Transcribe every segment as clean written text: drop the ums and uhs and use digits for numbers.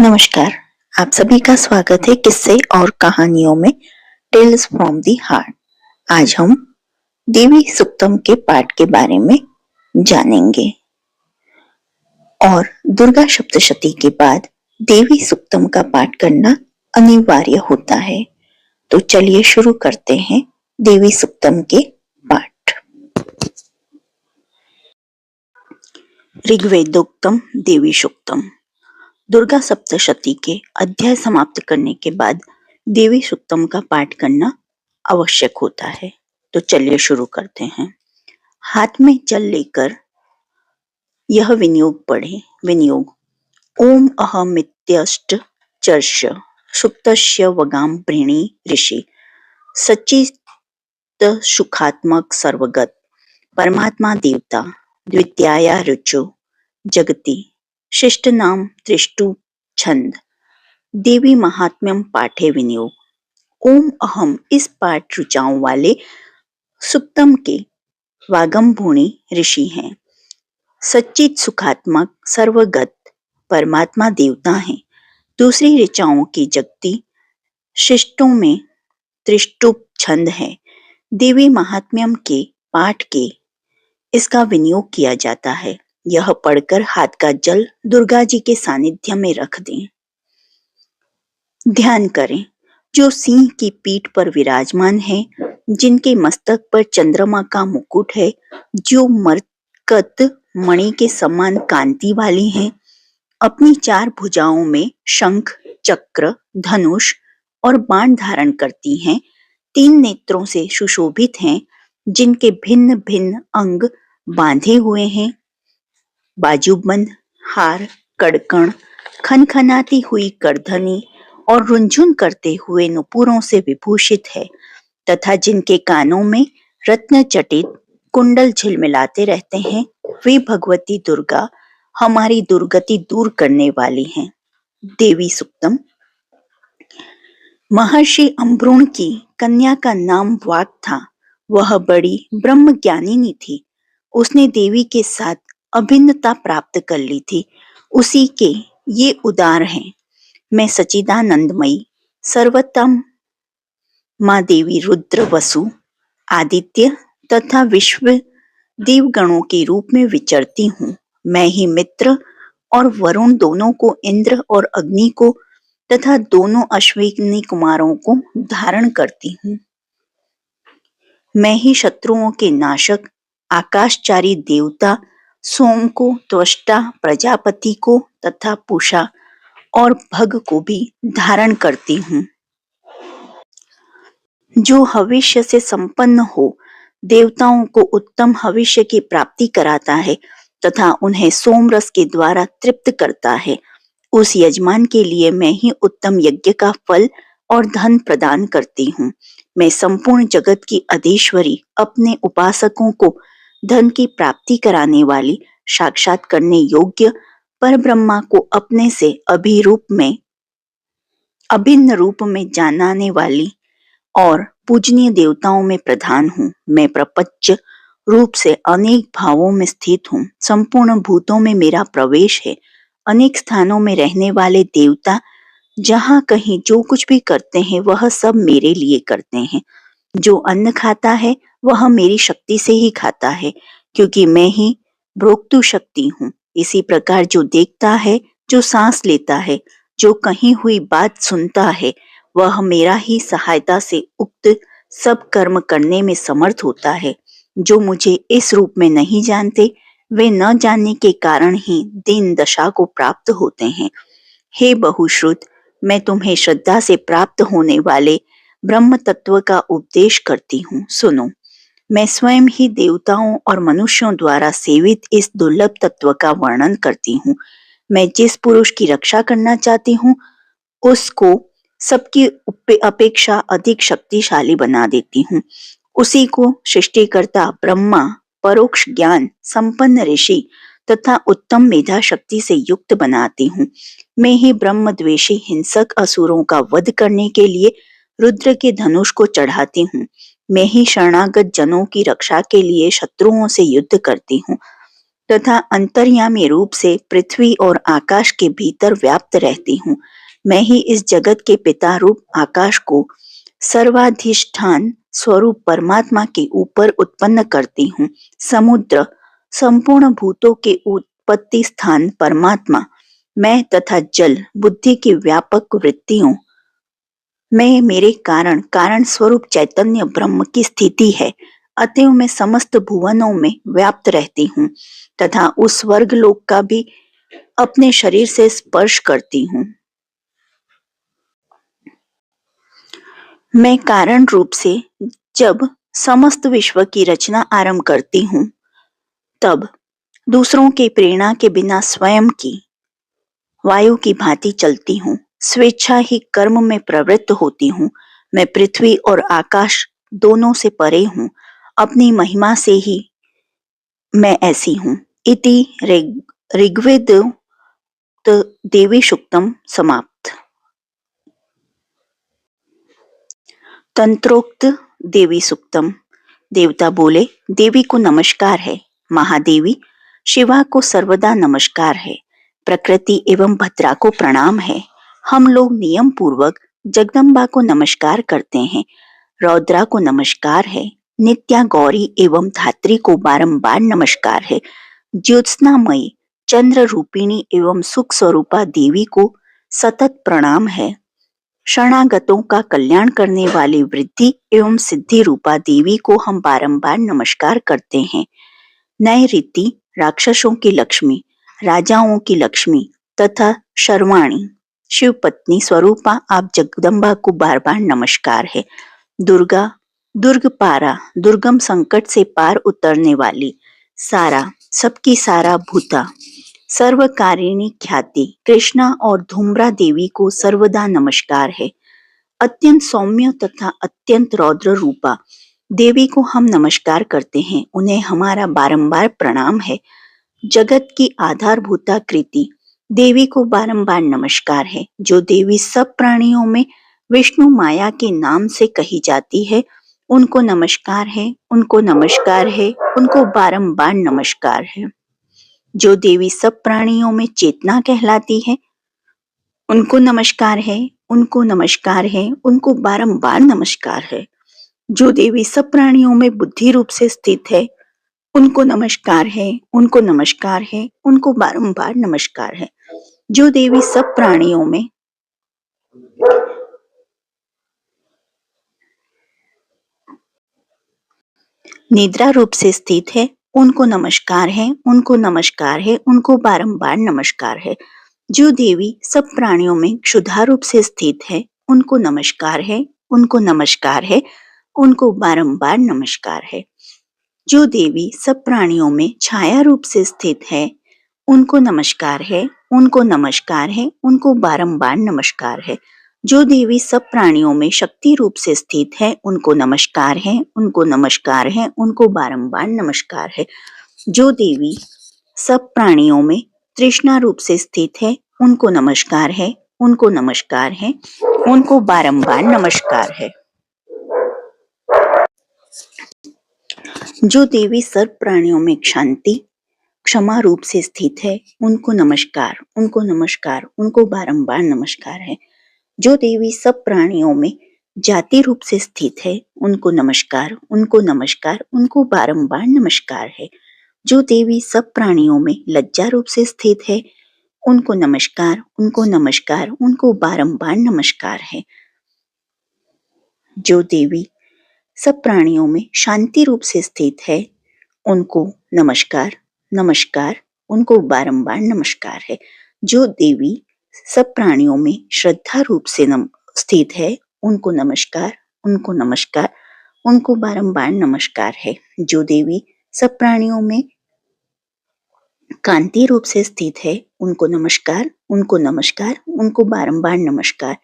नमस्कार। आप सभी का स्वागत है किस्से और कहानियों में टेल्स फ्रॉम दी हार्ट। आज हम देवी सुक्तम के पाठ के बारे में जानेंगे और दुर्गा सप्तशती के बाद देवी सुक्तम का पाठ करना अनिवार्य होता है। तो चलिए शुरू करते हैं देवी सुक्तम के पाठ। ऋग्वेदोक्तम देवी सुक्तम। दुर्गा सप्तशती के अध्याय समाप्त करने के बाद देवी सुक्तम का पाठ करना आवश्यक होता है। तो चलिए शुरू करते हैं। हाथ में जल लेकर यह विनियोग पढ़े। विनियोग। ओम अहमित्यष्ट चर्ष सुप्तस्य वगाम भृणी ऋषि सचित सुखात्मक सर्वगत परमात्मा देवता द्वितीया रुचो जगति शिष्ट नाम त्रिष्टु छंद। देवी महात्म्यम पाठे विनियोग। ओम अहम इस पाठ ऋचाओं वाले सुक्तम के वागमभूणी ऋषि हैं। सच्चित सुखात्मक सर्वगत परमात्मा देवता हैं। दूसरी ऋचाओं की जगती शिष्टों में त्रिष्टुप छंद है। देवी महात्म्यम के पाठ के इसका विनियोग किया जाता है। यह पढ़कर हाथ का जल दुर्गा जी के सानिध्य में रख दें। ध्यान करें। जो सिंह की पीठ पर विराजमान है, जिनके मस्तक पर चंद्रमा का मुकुट है, जो मरकत मणि के समान कांति वाली हैं, अपनी चार भुजाओं में शंख, चक्र, धनुष और बाण धारण करती हैं, तीन नेत्रों से सुशोभित हैं, जिनके भिन्न भिन्न अंग बांधे हुए हैं, बाजूबंद, हार, कड़कण, खनखनाती हुई करधनी और रुंझुन करते हुए नुपुरों से विभूषित है, तथा जिनके कानों में रत्न जटित कुंडल झिलमिलाते रहते हैं, वे भगवती दुर्गा हमारी दुर्गति दूर करने वाली हैं। देवी सुक्तम। महर्षि अम्ब्रुण की कन्या का नाम वाक था। वह बड़ी ब्रह्म ज्ञानिनी थी। उसने देवी के साथ अभिन्नता प्राप्त कर ली थी। उसी के ये उदार हैं। मैं सच्चिदानंदमयी सर्वोत्तम माँ देवी रुद्र, वसु, आदित्य तथा विश्व देवगणों के रूप में विचरती हूँ। मैं ही मित्र और वरुण दोनों को, इंद्र और अग्नि को तथा दोनों अश्विनी कुमारों को धारण करती हूँ। मैं ही शत्रुओं के नाशक, आकाशचारी देवता सोम को, त्वष्टा प्रजापति को तथा पूषा और भग को भी धारण करती हूँ। जो हविष्य से संपन्न हो, देवताओं को उत्तम हविष्य की प्राप्ति कराता है तथा उन्हें सोमरस के द्वारा तृप्त करता है, उस यजमान के लिए मैं ही उत्तम यज्ञ का फल और धन प्रदान करती हूँ। मैं संपूर्ण जगत की अधीश्वरी, अपने उपासकों को धन की प्राप्ति कराने वाली, साक्षात करने योग्य पर ब्रह्मा को अपने से अभिन्न रूप में जानने वाली और पूजनीय देवताओं में प्रधान हूँ। मैं प्रपंच रूप से अनेक भावों में स्थित हूँ। संपूर्ण भूतों में मेरा प्रवेश है। अनेक स्थानों में रहने वाले देवता जहाँ कहीं जो कुछ भी करते हैं, वह सब मेरे लिए करते हैं। जो अन्न खाता है, वह मेरी शक्ति से ही खाता है, क्योंकि मैं ही भोक्तृ शक्ति हूँ। इसी प्रकार जो देखता है, जो सांस लेता है, जो कही हुई बात सुनता है, वह मेरा ही सहायता से उक्त सब कर्म करने में समर्थ होता है। जो मुझे इस रूप में नहीं जानते, वे न जानने के कारण ही दीन दशा को प्राप्त होते हैं। हे बहुश्रुत, मैं तुम्हें श्रद्धा से प्राप्त होने वाले ब्रह्म तत्व का उपदेश करती हूँ। सुनो। मैं स्वयं ही देवताओं और मनुष्यों द्वारा सेवित इस दुर्लभ तत्व का वर्णन करती हूँ। मैं जिस पुरुष की रक्षा करना चाहती हूँ, उसको सबकी अपेक्षा अधिक शक्तिशाली बना देती हूँ। उसी को सृष्टिकर्ता ब्रह्मा, परोक्ष ज्ञान संपन्न ऋषि तथा उत्तम मेधा शक्ति से युक्त बनाती हूँ। मैं ही ब्रह्मद्वेषी हिंसक असुरों का वध करने के लिए रुद्र के धनुष को चढ़ाती हूँ। मैं ही शरणागत जनों की रक्षा के लिए शत्रुओं से युद्ध करती हूँ तथा अंतर्यामी रूप से पृथ्वी और आकाश के भीतर व्याप्त रहती हूँ। मैं ही इस जगत के पिता रूप आकाश को सर्वाधिष्ठान स्वरूप परमात्मा के ऊपर उत्पन्न करती हूँ। समुद्र संपूर्ण भूतों के उत्पत्ति स्थान परमात्मा, मैं तथा जल बुद्धि की व्यापक वृत्तियों में मेरे कारण कारण स्वरूप चैतन्य ब्रह्म की स्थिति है। अतएव मैं समस्त भुवनों में व्याप्त रहती हूँ तथा उस स्वर्ग लोक का भी अपने शरीर से स्पर्श करती हूँ। मैं कारण रूप से जब समस्त विश्व की रचना आरंभ करती हूँ, तब दूसरों की प्रेरणा के बिना स्वयं की वायु की भांति चलती हूँ। स्वेच्छा ही कर्म में प्रवृत्त होती हूँ। मैं पृथ्वी और आकाश दोनों से परे हूँ। अपनी महिमा से ही मैं ऐसी हूँ। इति ऋग्वेद देवी सूक्तम समाप्त। तंत्रोक्त देवी सूक्तम। देवता बोले, देवी को नमस्कार है। महादेवी, शिवा को सर्वदा नमस्कार है। प्रकृति एवं भद्रा को प्रणाम है। हम लोग नियम पूर्वक जगदम्बा को नमस्कार करते हैं। रौद्रा को नमस्कार है। नित्या गौरी एवं धात्री को बारंबार नमस्कार है। ज्योत्सनामयी चंद्र रूपिणी एवं सुख स्वरूपा देवी को सतत प्रणाम है। शरणागतों का कल्याण करने वाली वृद्धि एवं सिद्धि रूपा देवी को हम बारंबार नमस्कार करते हैं। नए रीति राक्षसों की लक्ष्मी, राजाओं की लक्ष्मी तथा शर्वाणी शिव पत्नी स्वरूपा आप जगदम्बा को बार बार नमस्कार है। दुर्गा, दुर्ग पारा, दुर्गम संकट से पार उतरने वाली, सारा, सबकी सारा भूता, सर्वकारिणी ख्याति कृष्णा और धूम्रा देवी को सर्वदा नमस्कार है। अत्यंत सौम्य तथा अत्यंत रौद्र रूपा देवी को हम नमस्कार करते हैं। उन्हें हमारा बारंबार प्रणाम है। जगत की आधारभूता कृति देवी को बारंबार नमस्कार है। जो देवी सब प्राणियों में विष्णु माया के नाम से कही जाती है, उनको नमस्कार है, उनको नमस्कार है, उनको बारंबार नमस्कार है। जो देवी सब प्राणियों में चेतना कहलाती है, उनको नमस्कार है, उनको नमस्कार है, उनको बारंबार नमस्कार है। जो देवी सब प्राणियों में बुद्धि रूप से स्थित है, उनको नमस्कार है, उनको नमस्कार है, उनको बारंबार नमस्कार है। जो देवी सब प्राणियों में निद्रा रूप से स्थित है, उनको नमस्कार है, उनको नमस्कार है, उनको बारंबार नमस्कार है। जो देवी सब प्राणियों में क्षुधा रूप से स्थित है, उनको नमस्कार है, उनको नमस्कार है, उनको बारंबार नमस्कार है। जो देवी सब प्राणियों में छाया रूप से स्थित है, उनको नमस्कार है, उनको नमस्कार है, उनको बारंबार नमस्कार है। जो देवी सब प्राणियों में शक्ति रूप से स्थित है, उनको नमस्कार है, उनको नमस्कार है, उनको बारंबार नमस्कार है। जो देवी सब प्राणियों में तृष्णा रूप से स्थित है, उनको नमस्कार है, उनको नमस्कार है, उनको बारंबार नमस्कार है। जो देवी सर्व प्राणियों में शांति क्षमा रूप से स्थित है, उनको नमस्कार, उनको नमस्कार, उनको बारंबार नमस्कार है। जो देवी सब प्राणियों में जाति रूप से स्थित है, उनको नमस्कार, उनको नमस्कार, उनको बारंबार नमस्कार है। जो देवी सब प्राणियों में लज्जा रूप से स्थित है, उनको नमस्कार, उनको नमस्कार, उनको बारंबार नमस्कार है। जो देवी सब प्राणियों में शांति रूप से स्थित है, उनको नमस्कार, नमस्कार, उनको बारंबार नमस्कार है। जो देवी सब प्राणियों में श्रद्धा रूप से स्थित है, उनको नमस्कार, उनको नमस्कार, उनको बारंबार नमस्कार है। जो देवी सब प्राणियों में कांति रूप से स्थित है, उनको नमस्कार, उनको नमस्कार, उनको बारंबार नमस्कार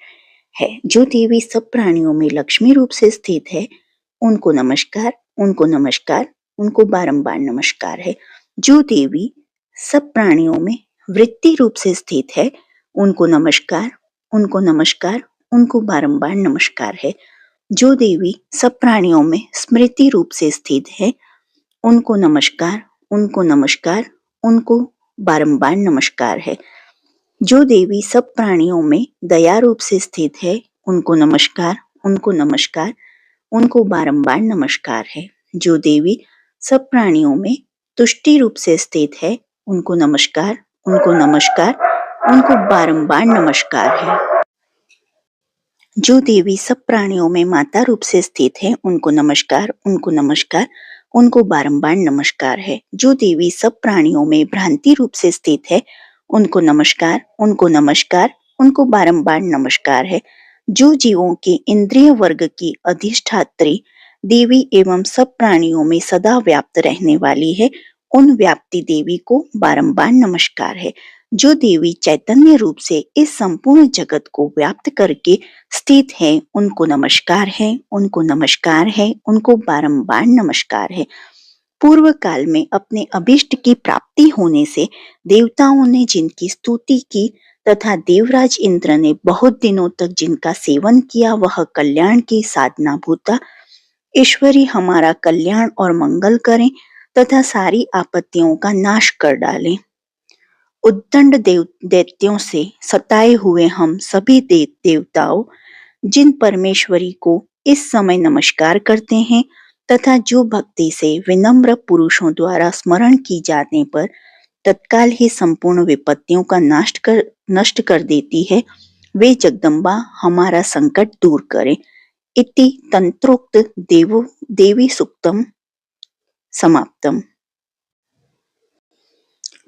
है। जो देवी सब प्राणियों में लक्ष्मी रूप से स्थित है, उनको नमस्कार, उनको नमस्कार, उनको बारंबार नमस्कार है। जो देवी सब प्राणियों में वृत्ति रूप से स्थित है, उनको नमस्कार, उनको नमस्कार, उनको बारंबार नमस्कार है। जो देवी सब प्राणियों में स्मृति रूप से स्थित है, उनको नमस्कार, उनको नमस्कार, उनको बारंबार नमस्कार है। जो देवी सब प्राणियों में दया रूप से स्थित है, उनको नमस्कार, उनको नमस्कार, उनको बारंबार नमस्कार है। जो देवी सब प्राणियों में तुष्टि रूप से स्थित है, उनको नमस्कार, उनको नमस्कार, उनको बारंबार नमस्कार है। जो देवी सब प्राणियों में माता रूप से स्थित है, उनको नमस्कार, उनको नमस्कार, उनको बारंबार नमस्कार है। जो देवी सब प्राणियों में भ्रांति रूप से स्थित है, उनको नमस्कार, उनको नमस्कार, उनको बारंबार नमस्कार है। जो जीवों के इंद्रिय वर्ग की अधिष्ठात्री देवी एवं सब प्राणियों में सदा व्याप्त रहने वाली है, उन व्याप्ति देवी को बारंबार नमस्कार है। जो देवी चैतन्य रूप से इस संपूर्ण जगत को व्याप्त करके स्थित है, उनको नमस्कार है, उनको नमस्कार है, उनको बारंबार नमस्कार है। पूर्व काल में अपने अभिष्ट की प्राप्ति होने से देवताओं ने जिनकी स्तुति की तथा देवराज इंद्र ने बहुत दिनों तक जिनका सेवन किया, वह कल्याण की साधना भूता ईश्वरी हमारा कल्याण और मंगल करें तथा सारी आपत्तियों का नाश कर डालें। उद्दंड दैत्यों से सताए हुए हम सभी देवताओं जिन परमेश्वरी को इस समय नमस्कार करते हैं तथा जो भक्ति से विनम्र पुरुषों द्वारा स्मरण की जाने पर तत्काल ही संपूर्ण विपत्तियों का नष्ट कर देती है, वे जगदम्बा हमारा संकट दूर करें। इति तंत्रोक्त देवी सूक्तम समाप्तम।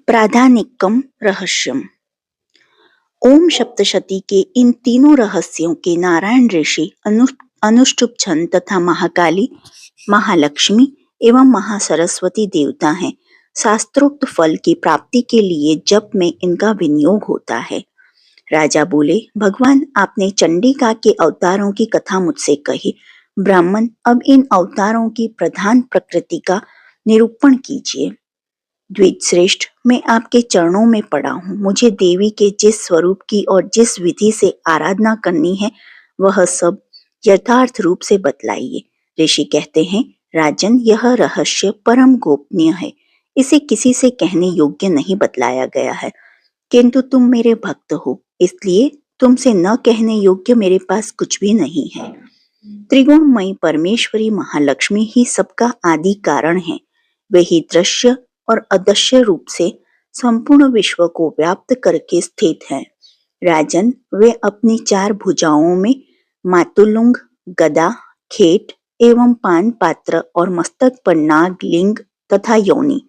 प्राधानिकम रहस्यम। ओम सप्तशती के इन तीनों रहस्यों के नारायण ऋषि अनुष्टुप छंद तथा महाकाली, महालक्ष्मी एवं महासरस्वती देवता हैं। शास्त्रोक्त फल की प्राप्ति के लिए जप में इनका विनियोग होता है। राजा बोले, भगवान आपने चंडिका के अवतारों की कथा मुझसे कही, ब्राह्मण अब इन अवतारों की प्रधान प्रकृति का निरूपण कीजिए। द्विजश्रेष्ठ, मैं आपके चरणों में पड़ा हूँ। मुझे देवी के जिस स्वरूप की और जिस विधि से आराधना करनी है, वह सब यथार्थ रूप से बतलाइए। ऋषि कहते हैं, राजन, यह रहस्य परम गोपनीय है, इसे किसी से कहने योग्य नहीं बतलाया गया है, किंतु तुम मेरे भक्त हो, इसलिए तुमसे न कहने योग्य मेरे पास कुछ भी नहीं है। त्रिगुणमयी परमेश्वरी महालक्ष्मी ही सबका आदि कारण है। वही दृश्य और अदृश्य रूप से संपूर्ण विश्व को व्याप्त करके स्थित है। राजन, वे अपनी चार भुजाओं में मातुलुंग, गदा, खेट एवं पान पात्र और मस्तक पर नाग, लिंग तथा योनि,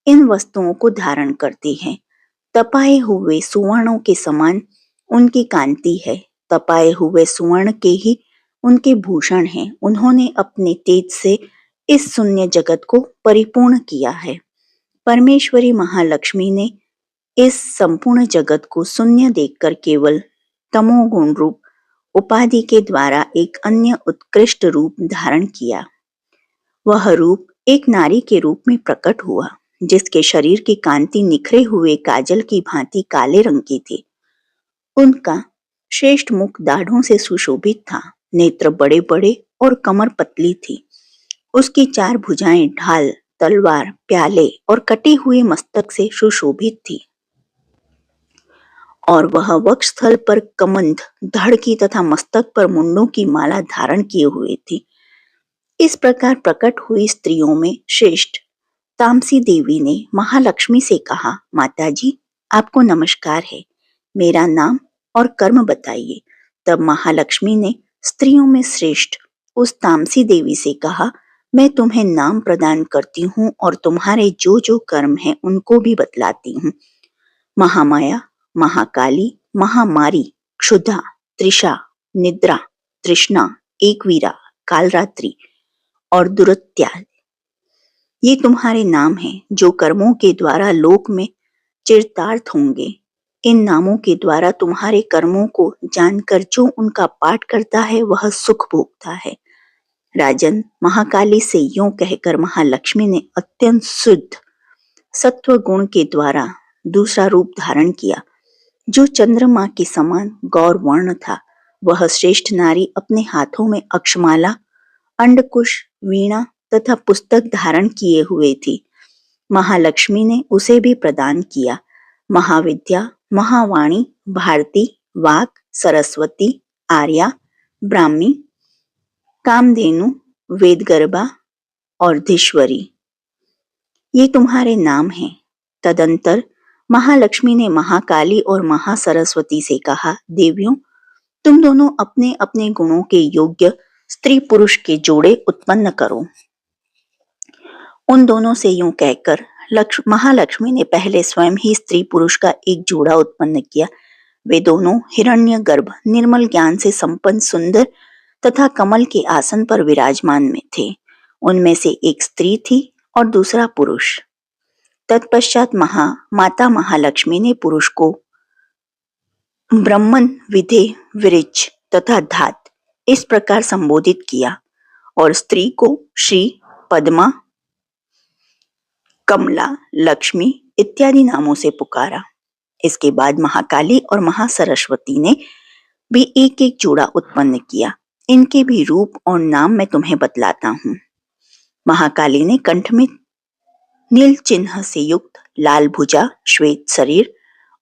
इन वस्तुओं को धारण करती है। तपाए हुए सुवर्णों के समान उनकी कांति है। तपाए हुए सुवर्ण के ही उनके भूषण हैं। उन्होंने अपने तेज से इस शून्य जगत को परिपूर्ण किया है। परमेश्वरी महालक्ष्मी ने इस संपूर्ण जगत को शून्य देखकर केवल तमोगुण रूप उपाधि के द्वारा एक अन्य उत्कृष्ट रूप धारण किया। वह रूप एक नारी के रूप में प्रकट हुआ, जिसके शरीर की कांति निखरे हुए काजल की भांति काले रंग की थी। उनका श्रेष्ठ मुख दाढ़ों से सुशोभित था, नेत्र बड़े बड़े और कमर पतली थी। उसकी चार भुजाएं ढाल, तलवार, प्याले और कटे हुए मस्तक से सुशोभित थी और वह वक्षस्थल पर कमंद, धड़ की तथा मस्तक पर मुंडों की माला धारण किए हुए थी। इस प्रकार प्रकट हुई स्त्रियों में श्रेष्ठ तामसी देवी ने महालक्ष्मी से कहा, माताजी, आपको नमस्कार है, मेरा नाम और कर्म बताइए। तब महालक्ष्मी ने स्त्रियों में श्रेष्ठ उस तामसी देवी से कहा, मैं तुम्हें नाम प्रदान करती हूँ और तुम्हारे जो जो कर्म हैं उनको भी बतलाती हूँ। महामाया, महाकाली, महामारी, क्षुधा, त्रिषा, निद्रा, तृष्णा, एकवीरा, कालरात्रि और दुरत्या, ये तुम्हारे नाम हैं जो कर्मों के द्वारा लोक में चिरतार्थ होंगे। इन नामों के द्वारा तुम्हारे कर्मों को जानकर जो उनका पाठ करता है वह सुख भोगता है। राजन, महाकाली से यूं कहकर महालक्ष्मी ने अत्यंत शुद्ध सत्व गुण के द्वारा दूसरा रूप धारण किया, जो चंद्रमा के समान गौर वर्ण था। वह श्रेष्ठ नारी अपने हाथों में अक्षमाला, अंडकुश, वीणा तथा पुस्तक धारण किए हुए थी। महालक्ष्मी ने उसे भी प्रदान किया। महाविद्या, महावाणी, भारती, वाक, सरस्वती, आर्या, ब्राह्मी, कामधेनु, वेदगर्भा और धीश्वरी, ये तुम्हारे नाम हैं। तदंतर महालक्ष्मी ने महाकाली और महासरस्वती से कहा, देवियों, तुम दोनों अपने अपने गुणों के योग्य स्त्री पुरुष के जोड़े उत्पन्न करो। उन दोनों से यूं कहकर महालक्ष्मी ने पहले स्वयं ही स्त्री पुरुष का एक जोड़ा उत्पन्न किया। वे दोनों हिरण्यगर्भ, निर्मल ज्ञान से संपन्न, सुंदर तथा कमल के आसन पर विराजमान में थे। उनमें से एक स्त्री थी और दूसरा पुरुष। तत्पश्चात माता महालक्ष्मी ने पुरुष को ब्रह्मन, विधे, विरिच तथा धात इस प्रकार संबोधित किया और स्त्री को श्री, पद्मा, कमला, लक्ष्मी इत्यादि नामों से पुकारा। इसके बाद महाकाली और महासरस्वती ने भी एक एक जोड़ा उत्पन्न किया। इनके भी रूप और नाम मैं तुम्हें बतलाता हूँ। महाकाली ने कंठ में नील चिन्ह से युक्त लाल भुजा, श्वेत शरीर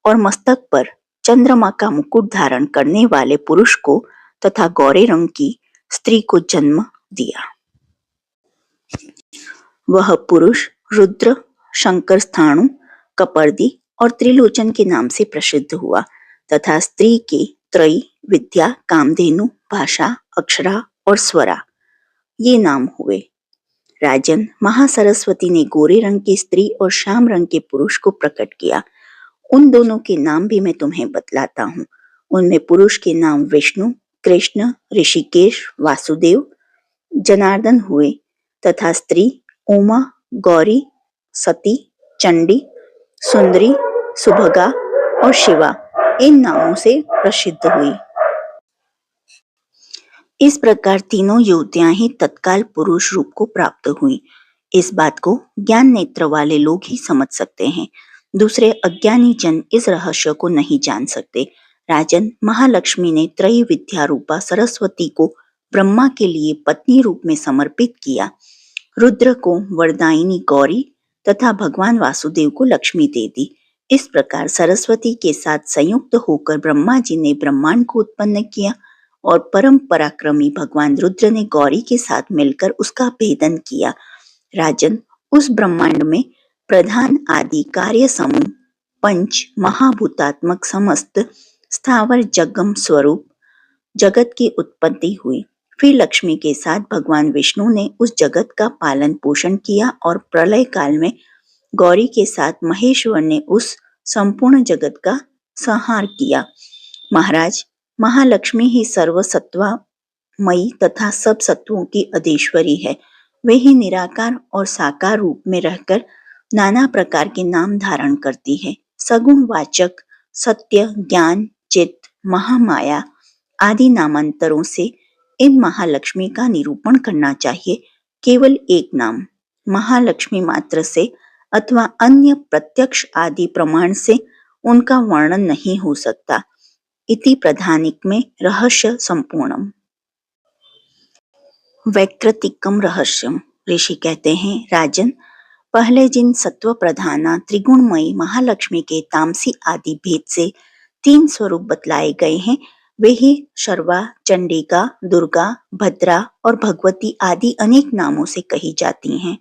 और मस्तक पर चंद्रमा का मुकुट धारण करने वाले पुरुष को तथा गौरे रंग की स्त्री को जन्म दिया। वह पुरुष रुद्र, शंकर स्थाणु, कपर्दी और त्रिलोचन के नाम से प्रसिद्ध हुआ तथा स्त्री के त्रयी, विद्या, कामधेनु, भाषा, अक्षरा और स्वरा ये नाम हुए। राजन, महासरस्वती ने गोरे रंग की स्त्री और श्याम रंग के पुरुष को प्रकट किया। उन दोनों के नाम भी मैं तुम्हें बतलाता हूँ। उनमें पुरुष के नाम विष्णु, कृष्ण, ऋषिकेश, वासुदेव, जनार्दन हुए तथा स्त्री उमा, गौरी, सती, चंडी, सुंदरी, सुभगा और शिवा इन नामों से प्रसिद्ध हुई। इस प्रकार तीनों युवतियां ही तत्काल पुरुष रूप को प्राप्त हुई। इस बात को ज्ञान नेत्र वाले लोग ही समझ सकते हैं, दूसरे अज्ञानी जन इस रहस्य को नहीं जान सकते। राजन, महालक्ष्मी ने त्रयी विद्या रूपा सरस्वती को ब्रह्मा के लिए पत्नी रूप में समर्पित किया, रुद्र को वरदायिनी गौरी तथा भगवान वासुदेव को लक्ष्मी दे दी। इस प्रकार सरस्वती के साथ संयुक्त होकर ब्रह्मा जी ने ब्रह्मांड को उत्पन्न किया और परम पराक्रमी भगवान रुद्र ने गौरी के साथ मिलकर उसका भेदन किया। राजन, उस ब्रह्मांड में प्रधान आदि कार्य समूह पंच महाभूतात्मक समस्त स्थावर जगम स्वरूप जगत की उत्पत्ति हुई। फिर लक्ष्मी के साथ भगवान विष्णु ने उस जगत का पालन पोषण किया और प्रलय काल में गौरी के साथ महेश्वर ने उस संपूर्ण जगत का संहार किया। महाराज, महालक्ष्मी ही सर्वसत्वामयी तथा सब सत्वों की अधीश्वरी है। वे ही निराकार और साकार रूप में रहकर नाना प्रकार के नाम धारण करती है। सगुण वाचक, सत्य, ज्ञान, चित्त, महामाया आदि नामांतरों से इन महालक्ष्मी का निरूपण करना चाहिए। केवल एक नाम महालक्ष्मी मात्र से अथवा अन्य प्रत्यक्ष आदि प्रमाण से उनका वर्णन नहीं हो सकता। इति प्रधानिक में रहस्य संपूर्णम। वैकृतिकम रहस्यम। ऋषि कहते हैं, राजन, पहले जिन सत्व प्रधाना त्रिगुणमयी महालक्ष्मी के तामसी आदि भेद से 3 स्वरूप बतलाए गए हैं, वे ही शर्वा, चंडिका, दुर्गा, भद्रा और भगवती आदि अनेक नामों से कही जाती हैं।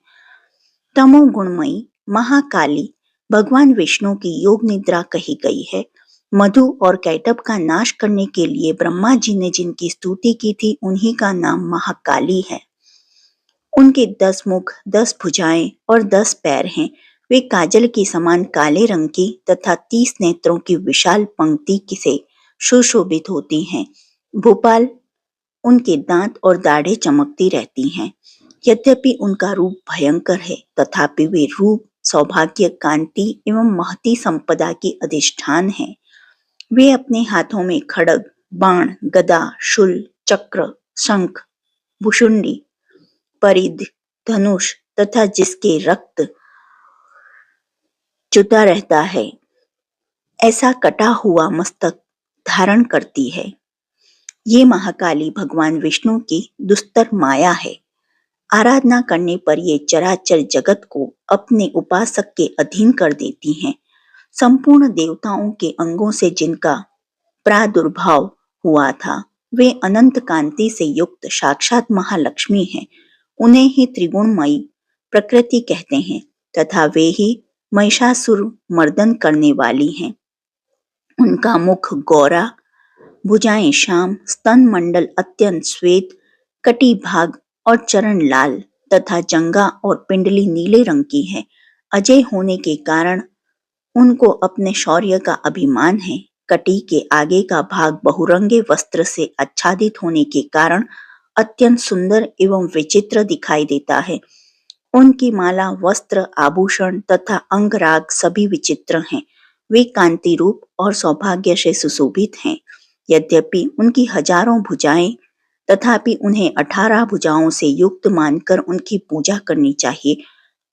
तमोगुणमयी महाकाली भगवान विष्णु की योग निद्रा कही गई है। मधु और कैटभ का नाश करने के लिए ब्रह्मा जी ने जिनकी स्तुति की थी, उन्हीं का नाम महाकाली है। उनके 10 मुख, 10 भुजाएं और 10 पैर हैं। वे काजल की समान काले रंग की तथा 30 नेत्रों की विशाल पंक्ति से सुशोभित होती हैं। भोपाल उनके दांत और दाढ़ें चमकती रहती हैं। यद्यपि उनका रूप भयंकर है, तथापि वे रूप, सौभाग्य, कांति एवं महती संपदा की अधिष्ठान है। वे अपने हाथों में खड्ग, बाण, गदा, शूल, चक्र, शंख, भुशुंडी, परिध, धनुष तथा जिसके रक्त जुदा रहता है ऐसा कटा हुआ मस्तक धारण करती है। ये महाकाली भगवान विष्णु की दुस्तर माया है। आराधना करने पर ये चराचर जगत को अपने उपासक के अधीन कर देती हैं। संपूर्ण देवताओं के अंगों से जिनका प्रादुर्भाव हुआ था, वे अनंत कांति से युक्त साक्षात महालक्ष्मी हैं। उन्हें ही त्रिगुणमयी प्रकृति कहते हैं तथा वे ही महिषासुर मर्दन करने वाली हैं। उनका मुख गौरा, भुजाएं श्याम, स्तन मंडल अत्यंत श्वेत, कटी भाग और चरण लाल तथा जंगा और पिंडली नीले रंग की है। अजय होने के कारण उनको अपने शौर्य का अभिमान है। कटी के आगे का भाग बहुरंगे वस्त्र से आच्छादित होने के कारण अत्यंत सुंदर एवं विचित्र दिखाई देता है। उनकी माला, वस्त्र, आभूषण तथा अंगराग सभी विचित्र हैं। वे कांति रूप और सौभाग्य से सुशोभित हैं। यद्यपि उनकी हजारों भुजाएं, तथापि उन्हें 18 भुजाओं से युक्त मानकर उनकी पूजा करनी चाहिए।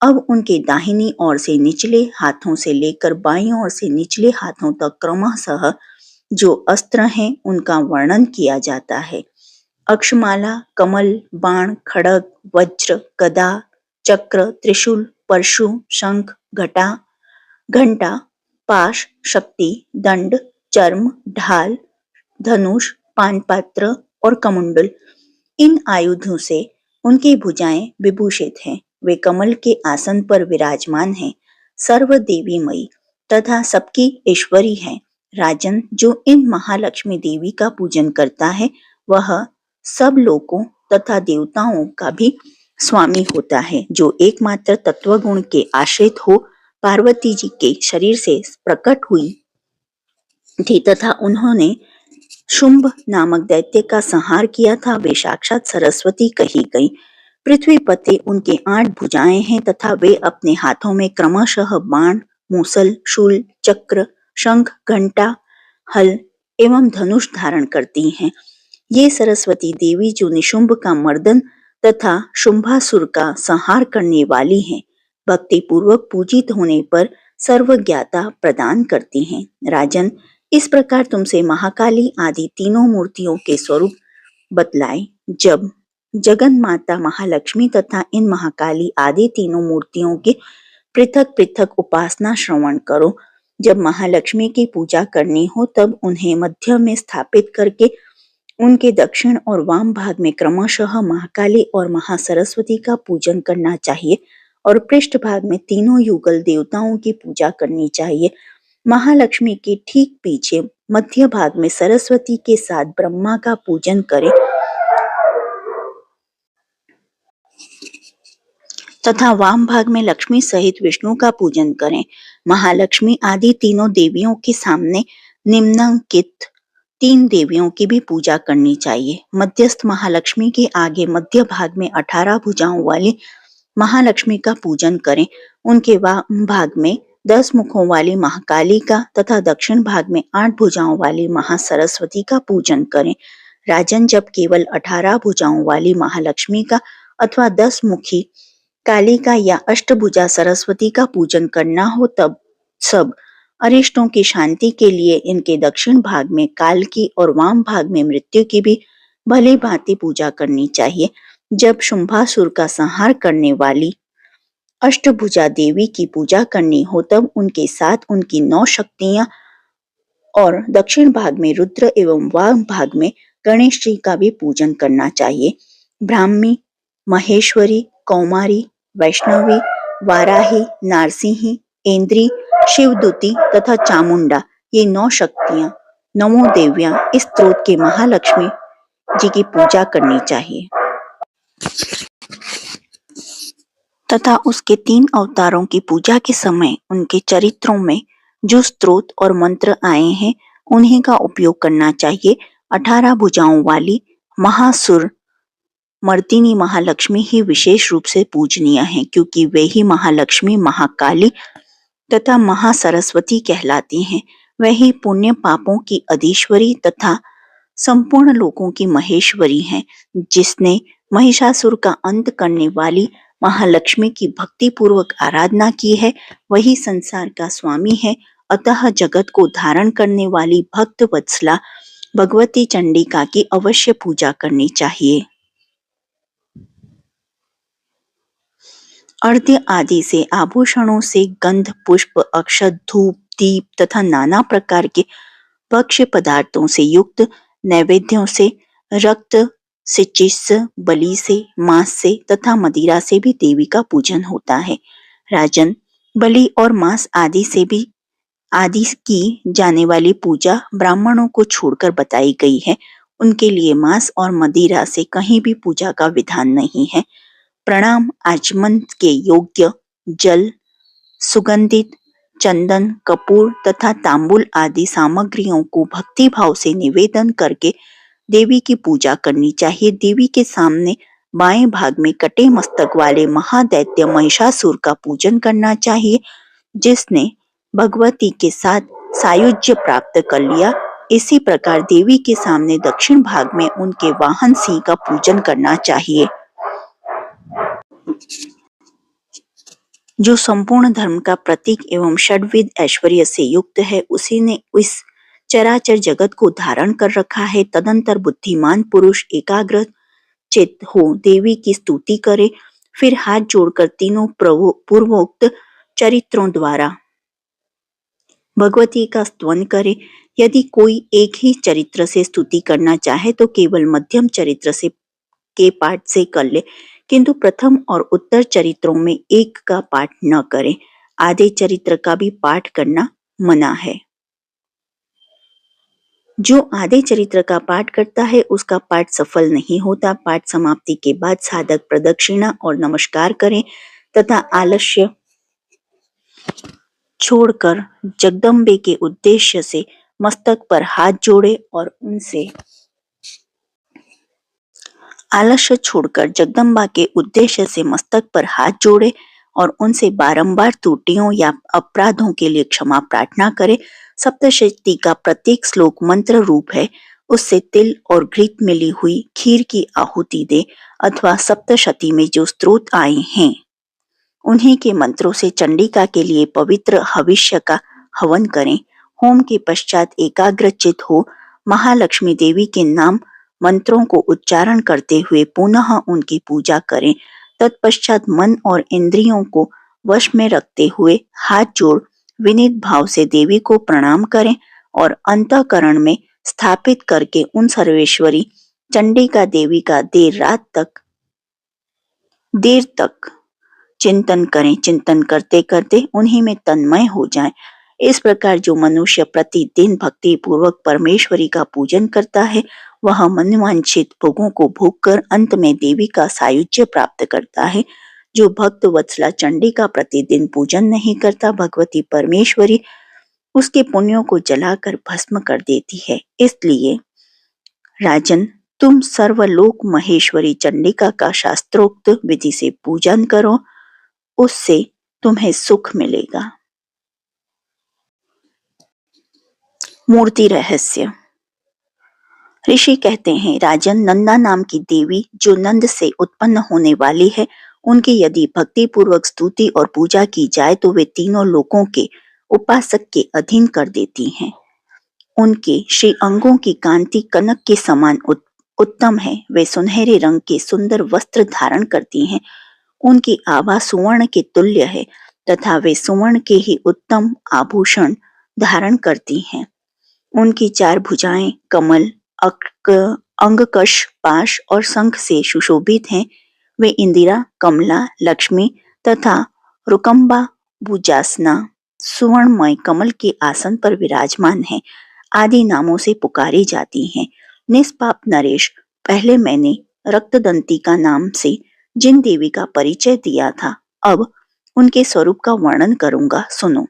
अब उनके दाहिनी ओर से निचले हाथों से लेकर बाईं ओर से निचले हाथों तक क्रमशः जो अस्त्र हैं उनका वर्णन किया जाता है। अक्षमाला, कमल, बाण, खड्ग, वज्र, गदा, चक्र, त्रिशूल, परशु, शंख, घंटा, पाश, शक्ति, दंड, चर्म, ढाल, धनुष, पानपात्र और कमंडल, इन आयुधों से उनकी भुजाएं विभूषित हैं। वे कमल के आसन पर विराजमान हैं। सर्व देवीमयी तथा सबकी ईश्वरी है। राजन, जो इन महालक्ष्मी देवी का पूजन करता है वह सब लोकों तथा देवताओं का भी स्वामी होता है। जो एकमात्र तत्वगुण के आश्रित हो पार्वती जी के शरीर से प्रकट हुई थी तथा उन्होंने शुंभ नामक दैत्य का संहार किया था, वे साक्षात सरस्वती कही गई। पृथ्वी पते उनके 8 भुजाएं हैं तथा वे अपने हाथों में क्रमशः बाण, मूसल, शूल, चक्र, शंख, घंटा, हल एवं धनुष धारण करती हैं। ये सरस्वती देवी जो निशुंभ का मर्दन तथा शुंभासुर का संहार करने वाली हैं, भक्ति पूर्वक पूजित होने पर सर्वज्ञता प्रदान करती हैं। राजन, इस प्रकार तुमसे महाकाली आदि तीनों मूर्तियों के स्वरूप बतलाए। जब जगन माता महालक्ष्मी तथा इन महाकाली आदि तीनों मूर्तियों के पृथक पृथक उपासना श्रवण करो। जब महालक्ष्मी की पूजा करनी हो तब उन्हें मध्य में स्थापित करके उनके दक्षिण और वाम भाग में क्रमशः महाकाली और महासरस्वती का पूजन करना चाहिए और पृष्ठ भाग में तीनों युगल देवताओं की पूजा करनी चाहिए। महालक्ष्मी के ठीक पीछे मध्य भाग में सरस्वती के साथ ब्रह्मा का पूजन करें तथा वाम भाग में लक्ष्मी सहित विष्णु का पूजन करें। महालक्ष्मी आदि तीनों देवियों के सामने निम्नांकित 3 देवियों की भी पूजा करनी चाहिए। मध्यस्थ महालक्ष्मी के आगे मध्य भाग में 18 भुजाओं वाली महालक्ष्मी का पूजन करें। उनके वाम भाग में 10 मुखों वाली महाकाली का तथा दक्षिण भाग में 8 भुजाओं वाली महासरस्वती का पूजन करें। राजन, जब केवल 18 भुजाओं वाली महालक्ष्मी का अथवा 10 मुखी काली का या अष्टभुजा सरस्वती का पूजन करना हो तब सब अरिष्टों की शांति के लिए इनके दक्षिण भाग में काल की और वाम भाग में मृत्यु की भी भली भांति पूजा करनी चाहिए। जब शुंभासुर का संहार करने वाली अष्टभुजा देवी की पूजा करनी हो तब उनके साथ उनकी 9 शक्तियां और दक्षिण भाग में रुद्र एवं वाम भाग में गणेश जी का भी पूजन करना चाहिए। ब्राह्मी, महेश्वरी, कौमारी, वैष्णवी, वाराही, नारसिंही, इंद्री, शिवदूती तथा चामुंडा, ये 9 शक्तियां, 9 देवियां इस स्त्रोत के महालक्ष्मी जी की पूजा करनी चाहिए तथा उसके 3 अवतारों की पूजा के समय उनके चरित्रों में जो स्तोत्र और मंत्र आए हैं उन्हीं का उपयोग करना चाहिए। 18 भुजाओं वाली महासुर मर्दिनी महालक्ष्मी ही विशेष रूप से पूजनीय हैं, क्योंकि वे ही महालक्ष्मी, महाकाली तथा महासरस्वती कहलाती हैं। वही पुण्य पापों की अधीश्वरी तथा संपूर्ण लोकों की महेश्वरी हैं। जिसने महिषासुर का अंत करने वाली महालक्ष्मी की भक्ति पूर्वक आराधना की है वही संसार का स्वामी है। अतः जगत को धारण करने वाली भक्त वत्सला भगवती चंडिका की अवश्य पूजा करनी चाहिए। अर्घ्य आदि से, आभूषणों से, गंध, पुष्प, अक्षत, धूप, दीप तथा नाना प्रकार के भक्ष्य पदार्थों से युक्त नैवेद्यों से, रक्त से, चिस्स, बलि से, मांस से तथा मदिरा से भी देवी का पूजन होता है। राजन, बलि और मांस आदि की जाने वाली पूजा ब्राह्मणों को छोड़कर बताई गई है। उनके लिए मांस और मदिरा से कहीं भी पूजा का विधान नहीं है। प्रणाम आचमन के योग्य जल, सुगंधित चंदन, कपूर तथा तांबुल आदि सामग्रियों को भक्ति भाव से निवेदन करके देवी की पूजा करनी चाहिए। देवी के सामने बाएं भाग में कटे मस्तक वाले महादैत्य महिषासुर का पूजन करना चाहिए, जिसने भगवती के साथ सायुज्य प्राप्त कर लिया। इसी प्रकार देवी के सामने दक्षिण भाग में उनके वाहन सिंह का पूजन करना चाहिए, जो संपूर्ण धर्म का प्रतीक एवं षड्विध ऐश्वर्य से युक्त है। उसी ने इस चराचर जगत को धारण कर रखा है। तदंतर बुद्धिमान पुरुष एकाग्र चित्त हो देवी की स्तुति करे, फिर हाथ जोड़कर तीनों पूर्वोक्त चरित्रों द्वारा भगवती का स्तवन करे। यदि कोई एक ही चरित्र से स्तुति करना चाहे तो केवल मध्यम चरित्र से के पाठ से कर ले, किंतु प्रथम और उत्तर चरित्रों में एक का पाठ न करे। आधे चरित्र का भी पाठ करना मना है। जो आधे चरित्र का पाठ करता है उसका पाठ सफल नहीं होता। पाठ समाप्ति के बाद साधक प्रदक्षिणा और नमस्कार करें तथा आलस्य छोड़कर जगदम्बे के उद्देश्य से मस्तक पर हाथ जोड़े और उनसे आलस्य छोड़कर जगदम्बा के उद्देश्य से मस्तक पर हाथ जोड़े और उनसे बारंबार त्रुटियों या अपराधों के लिए क्षमा प्रार्थना करे। सप्तशती का प्रत्येक श्लोक मंत्र रूप है। उससे तिल और घृत मिली हुई खीर की आहुति दे अथवा सप्तशती में जो स्त्रोत आए हैं उन्हीं के मंत्रों से चंडिका के लिए पवित्र हविष्य का हवन करें। होम के पश्चात एकाग्रचित हो महालक्ष्मी देवी के नाम मंत्रों को उच्चारण करते हुए पुनः उनकी पूजा करें। तत्पश्चात मन और इंद्रियों को वश में रखते हुए हाथ जोड़ विनीत भाव से देवी को प्रणाम करें और अंतःकरण में स्थापित करके उन सर्वेश्वरी चंडिका देवी का देर तक चिंतन करें। चिंतन करते करते उन्हीं में तन्मय हो जाएं। इस प्रकार जो मनुष्य प्रतिदिन भक्ति पूर्वक परमेश्वरी का पूजन करता है वह मनवांछित भोगों को भोग कर अंत में देवी का सायुज्य प्राप्त करता है। जो भक्त वत्सला चंडी का प्रतिदिन पूजन नहीं करता, भगवती परमेश्वरी उसके पुण्यों को जलाकर भस्म कर देती है। इसलिए राजन, तुम सर्वलोक महेश्वरी चंडिका का शास्त्रोक्त विधि से पूजन करो, उससे तुम्हें सुख मिलेगा। मूर्ति रहस्य। ऋषि कहते हैं, राजन, नंदा नाम की देवी जो नंद से उत्पन्न होने वाली है, उनकी यदि भक्ति पूर्वक स्तुति और पूजा की जाए तो वे तीनों लोकों के उपासक के अधीन कर देती हैं। उनके श्री अंगों की कांति कनक के समान उत्तम है। वे सुनहरे रंग के सुंदर वस्त्र धारण करती हैं। उनकी आभा सुवर्ण के तुल्य है तथा वे सुवर्ण के ही उत्तम आभूषण धारण करती हैं। उनकी चार भुजाएं कमल, अंगकश, पाश और शंख से सुशोभित हैं। वे इंदिरा, कमला, लक्ष्मी तथा रुकम्बा भुजासना सुवर्णमय कमल के आसन पर विराजमान हैं। आदि नामों से पुकारी जाती हैं। निष्पाप नरेश, पहले मैंने रक्तदंतिका नाम से जिन देवी का परिचय दिया था, अब उनके स्वरूप का वर्णन करूंगा, सुनो।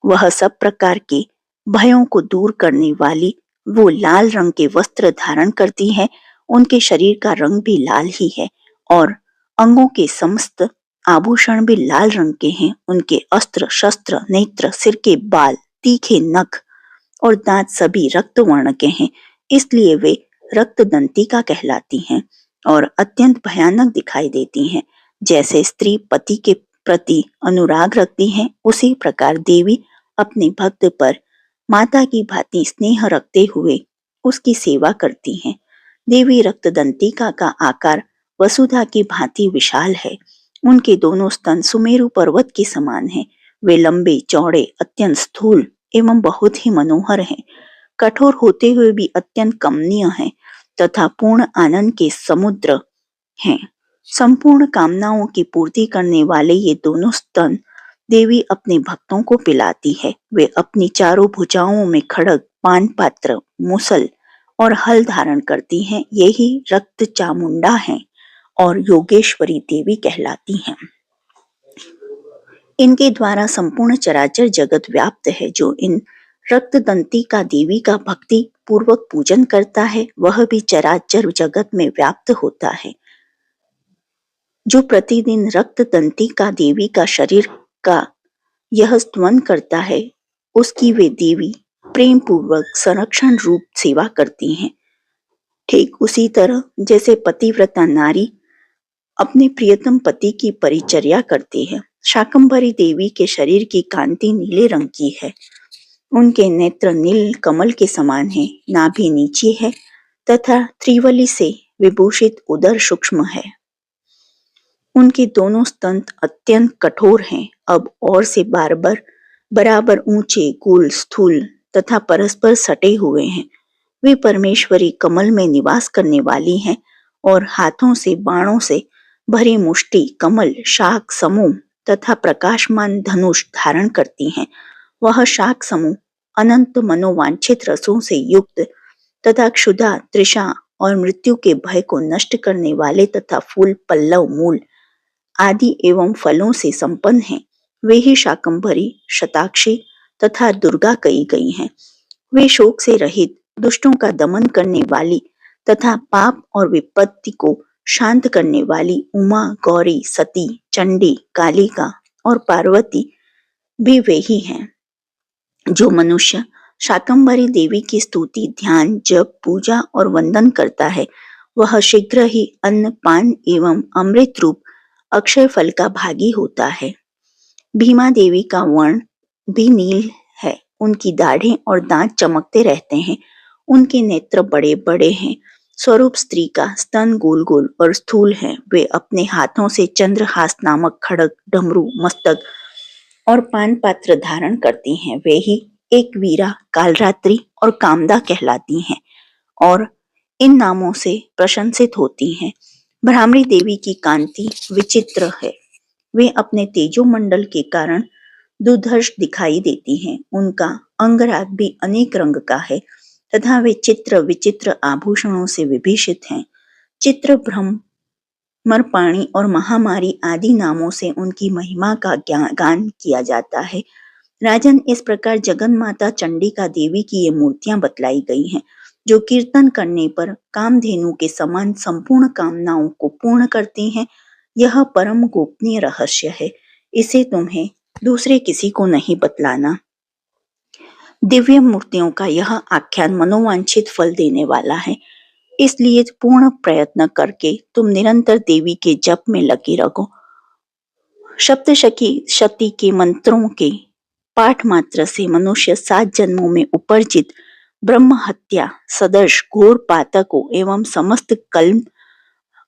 वह सब प्रकार के भयों को दूर करने वाली वो लाल रंग के वस्त्र धारण करती है। उनके शरीर का रंग भी लाल ही है और अंगों के समस्त आभूषण भी लाल रंग के हैं। उनके अस्त्र, शस्त्र, नेत्र, सिर के बाल, तीखे नख और दांत सभी रक्त वर्ण के हैं। इसलिए वे रक्तदंतिका कहलाती हैं और अत्यंत भयानक दिखाई देती हैं। जैसे स्त्री पति के प्रति अनुराग रखती है, उसी प्रकार देवी अपने भक्त पर माता की भांति स्नेह रखते हुए उसकी सेवा करती हैं। देवी रक्तदंतिका का आकार वसुधा की भांति विशाल है। उनके दोनों स्तन सुमेरु पर्वत के समान हैं। वे लंबे, चौड़े, अत्यंत स्थूल एवं बहुत ही मनोहर हैं। कठोर होते हुए भी अत्यंत कमनीय हैं तथा पूर्ण आनंद के समुद्र हैं। संपूर्ण कामनाओं की पूर्ति करने वाले ये दोनों स्तन देवी अपने भक्तों को पिलाती है। वे अपनी चारों भुजाओं में खड्ग, पान पात्र, मुसल और हल धारण करती हैं। यही रक्त चामुंडा हैं और योगेश्वरी देवी कहलाती हैं। इनके द्वारा संपूर्ण चराचर जगत व्याप्त है। जो इन रक्त दंतिका देवी का भक्ति पूर्वक पूजन करता है वह भी चराचर जगत में व्याप्त होता है। जो प्रतिदिन रक्त दंतिका देवी का शरीर का यह स्तवन करता है उसकी वे देवी प्रेम पूर्वक संरक्षण रूप सेवा करती हैं। ठीक उसी तरह जैसे पतिव्रता नारी अपने प्रियतम पति की परिचर्या करती है। शाकंभरी देवी के शरीर की कांति नीले रंग की है। उनके नेत्र नील कमल के समान है। नाभि नीची है तथा त्रिवली से विभूषित उदर सूक्ष्म है। उनके दोनों स्तन अत्यंत कठोर हैं। अब और से बराबर ऊंचे, गोल, स्थूल तथा परस्पर सटे हुए हैं। वे परमेश्वरी कमल में निवास करने वाली हैं और हाथों से बाणों से भरी मुष्टि, कमल, शाक समूह तथा प्रकाशमान धनुष धारण करती हैं। वह शाक समूह अनंत मनोवांछित रसों से युक्त तथा क्षुधा, तृषा और मृत्यु के भय को नष्ट करने वाले तथा फूल, पल्लव, मूल आदि एवं फलों से संपन्न हैं। वे ही शाकंभरी, शताक्षी तथा दुर्गा कही गई हैं। वे शोक से रहित, दुष्टों का दमन करने वाली तथा पाप और विपत्ति को शांत करने वाली उमा, गौरी, सती, चंडी, कालिका और पार्वती भी वे ही हैं। जो मनुष्य शाकंभरी देवी की स्तुति, ध्यान, जप, पूजा और वंदन करता है वह शीघ्र ही अन्न, पान एवं अमृत रूप अक्षय फल का भागी होता है। भीमा देवी का वर्ण भी नील है। उनकी दाढ़ें और दांत चमकते रहते हैं। उनके नेत्र बड़े बड़े हैं। स्वरूप स्त्री का, स्तन गोल गोल और स्थूल है। वे अपने हाथों से चंद्रहास नामक खड्ग, डमरू, मस्तक और पान पात्र धारण करती हैं। वे ही एक वीरा, कालरात्रि और कामदा कहलाती हैं और इन नामों से प्रशंसित होती हैं। ब्राह्मणी देवी की कांति विचित्र है। वे अपने तेजोमंडल के कारण दुर्धर्ष दिखाई देती हैं। उनका अंगराग भी अनेक रंग का है तथा वे चित्र विचित्र आभूषणों से विभूषित हैं। चित्र, भ्रमरपाणी और महामारी आदि नामों से उनकी महिमा का गान किया जाता है। राजन, इस प्रकार जगन माता चंडिका देवी की ये मूर्तियां बतलाई गई हैं जो कीर्तन करने पर कामधेनु के समान संपूर्ण कामनाओं को पूर्ण करती हैं। यह परम गोपनीय रहस्य है। इसे तुम्हें दूसरे किसी को नहीं बतलाना। दिव्य मूर्तियों का यह आख्यान मनोवांछित फल देने वाला है। इसलिए पूर्ण प्रयत्न करके तुम निरंतर देवी के जप में लगे रहो। सप्तशती शती के मंत्रों के पाठ मात्र से मनुष्य 7 जन्मों में उपर्जित ब्रह्म हत्या सदर्श घोर पातकों एवं समस्त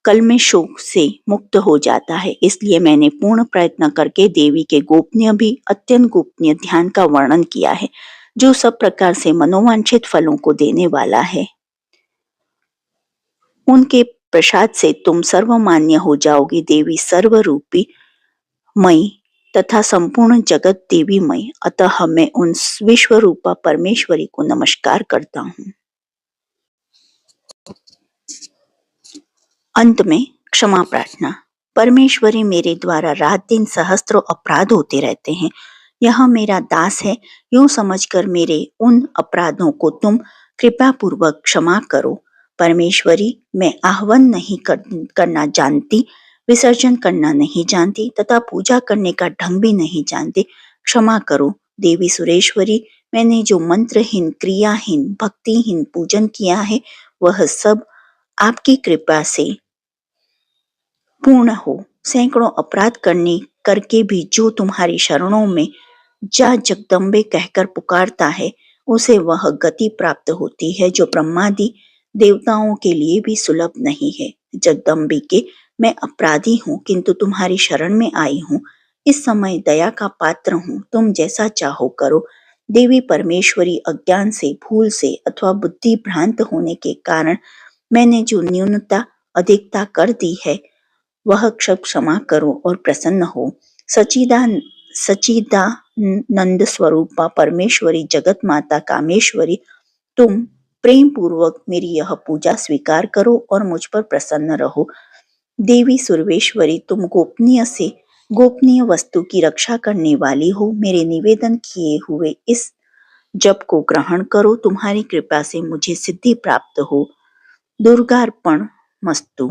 कल्मेशों से मुक्त हो जाता है। इसलिए मैंने पूर्ण प्रयत्न करके देवी के गोपनीय भी अत्यंत गोपनीय ध्यान का वर्णन किया है जो सब प्रकार से मनोवांछित फलों को देने वाला है। उनके प्रसाद से तुम सर्वमान्य हो जाओगे। देवी सर्वरूपी मई तथा संपूर्ण जगत देवीमय, अतः मैं उन विश्वरूपा परमेश्वरी को नमस्कार करता हूँ। अंत में क्षमा प्रार्थना। परमेश्वरी, मेरे द्वारा रात दिन सहस्त्रों अपराध होते रहते हैं। यह मेरा दास है, यूं समझकर मेरे उन अपराधों को तुम कृपा पूर्वक क्षमा करो। परमेश्वरी, मैं आह्वान नहीं करना जानती, विसर्जन करना नहीं जानती तथा पूजा करने का ढंग भी नहीं जानती। क्षमा करो। देवी सुरेश्वरी, मैंने जो मंत्रहीन, क्रियाहीन, भक्तिहीन पूजन किया है वह सब आपकी कृपा से पूर्ण हो। सैकड़ों अपराध करके भी जो तुम्हारी शरणों में जा जगदम्बे कहकर पुकारता है उसे वह गति प्राप्त होती है जो ब्रह्मादि देवताओं के लिए भी सुलभ नहीं है। जगदम्बे के मैं अपराधी हूँ, किंतु तुम्हारी शरण में आई हूँ। इस समय दया का पात्र हूँ, तुम जैसा चाहो करो। देवी परमेश्वरी, अज्ञान से, भूल से अथवा बुद्धि भ्रांत होने के कारण मैंने जो न्यूनता अधिकता कर दी है, वह क्षमा करो और प्रसन्न हो। सच्चिदानंद स्वरूपा परमेश्वरी, जगत माता कामेश्वरी, तुम प्रेम पूर्वक मेरी यह पूजा स्वीकार करो और मुझ पर प्रसन्न रहो। देवी सर्वेश्वरी, तुम गोपनीय से गोपनीय वस्तु की रक्षा करने वाली हो। मेरे निवेदन किए हुए इस जप को ग्रहण करो, तुम्हारी कृपा से मुझे सिद्धि प्राप्त हो। दुर्गार्पण मस्तु।